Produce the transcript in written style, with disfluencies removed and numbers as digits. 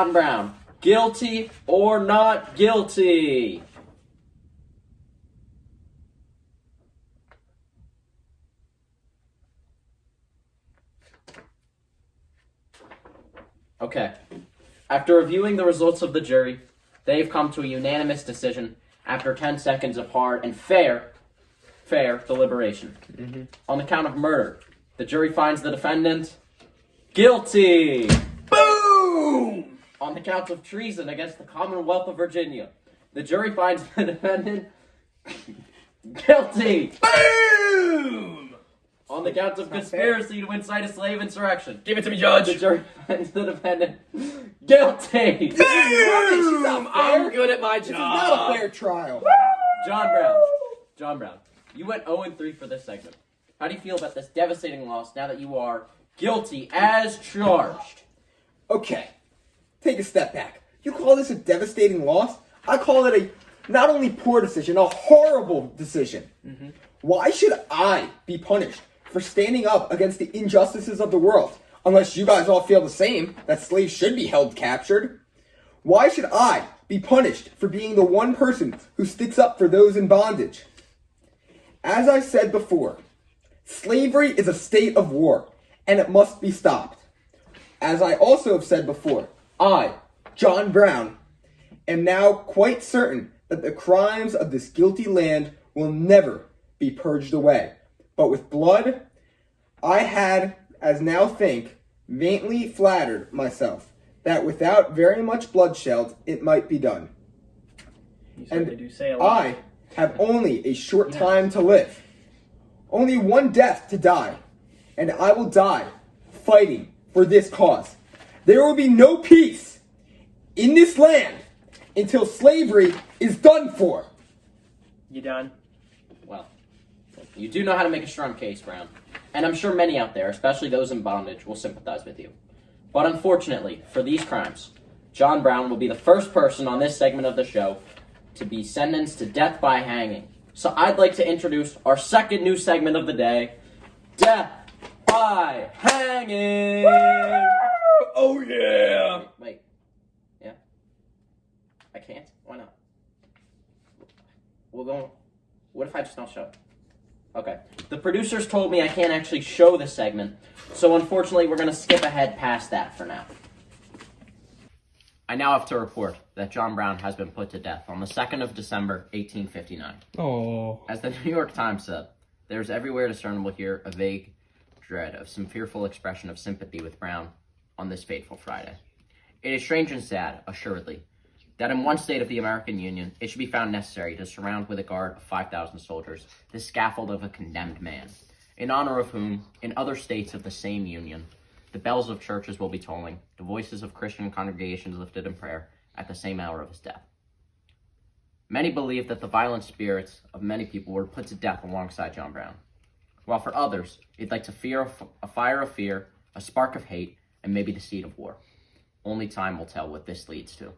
John Brown, guilty or not guilty? Okay. After reviewing the results of the jury, they've come to a unanimous decision after 10 seconds of hard and fair deliberation. On the count of murder, the jury finds the defendant guilty. Boom! On the count of treason against the Commonwealth of Virginia, the jury finds the defendant guilty. Boom! On the count of conspiracy to incite a slave insurrection, Give it to me, Judge. the jury finds the defendant guilty. Boom! I'm good at my job. Not a fair trial. John Brown, you went 0-3 for this segment. How do you feel about this devastating loss now that you are guilty as charged? Okay, take a step back. You call this a devastating loss? I call it a not only poor decision, a horrible decision. Why should I be punished for standing up against the injustices of the world? Unless you guys all feel the same, that slaves should be held captured. Why should I be punished for being the one person who sticks up for those in bondage? As I said before, slavery is a state of war, and it must be stopped. As I also have said before, I, John Brown, am now quite certain that the crimes of this guilty land will never be purged away. But with blood, I had, as now think, vainly flattered myself that without very much bloodshed it might be done. You certainly do say a lot. I have only a short time to live, only one death to die, and I will die fighting for this cause. There will be no peace in this land until slavery is done for. You done? Well, you do know how to make a strong case, Brown. And I'm sure many out there, especially those in bondage, will sympathize with you. But unfortunately, for these crimes, John Brown will be the first person on this segment of the show to be sentenced to death by hanging. So I'd like to introduce our second new segment of the day, Death by Hanging! Oh, yeah! Wait. Yeah? I can't? Why not? We'll go... What if I just don't show it? Okay. The producers told me I can't actually show this segment, so unfortunately we're going to skip ahead past that for now. I now have to report that John Brown has been put to death on the 2nd of December, 1859. Oh. As the New York Times said, there is everywhere discernible here a vague dread of some fearful expression of sympathy with Brown on this fateful Friday. It is strange and sad, assuredly, that in one state of the American Union, it should be found necessary to surround with a guard of 5,000 soldiers the scaffold of a condemned man, in honor of whom, in other states of the same Union, the bells of churches will be tolling, the voices of Christian congregations lifted in prayer at the same hour of his death. Many believe that the violent spirits of many people were put to death alongside John Brown, while for others, it lights a fire of fear, a spark of hate, and maybe the seed of war. Only time will tell what this leads to.